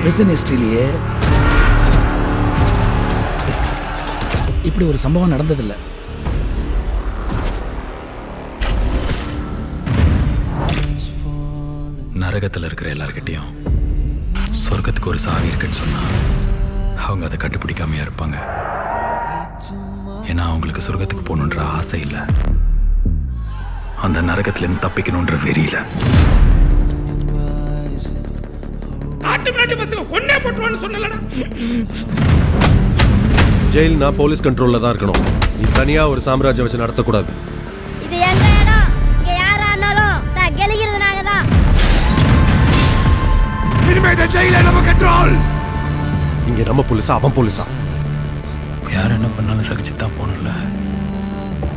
Prison ஹிஸ்டரியிலேயே இப்படி ஒரு சம்பவம் நடந்ததில்லை. நரகத்தில் இருக்கிற எல்லார்கிட்டையும் சொர்க்கத்துக்கு ஒரு சாவி இருக்குன்னு சொன்னா அவங்க அதை கண்டுபிடிக்காமையா இருப்பாங்க. ஏன்னா அவங்களுக்கு சொர்க்கத்துக்கு போகணுன்ற ஆசை இல்லை, அந்த நரகத்திலிருந்து தப்பிக்கணுன்ற வெறியில. ஜெயில்னா போலீஸ் கண்ட்ரோல்ல தான் இருக்கணும். நீ தனியா ஒரு சாம்ராஜ்யம் வச்சு நடத்தக்கூடாது. இது எங்க இடம், இங்க யாரா இருந்தாலும் கெளிக்கிறது நாங்க தான். இங்க நம்ம போலீஸா அவன் போலீஸா? யார் என்ன பண்ணாலும் சகிச்சுட்டு தான் போகணும்ல.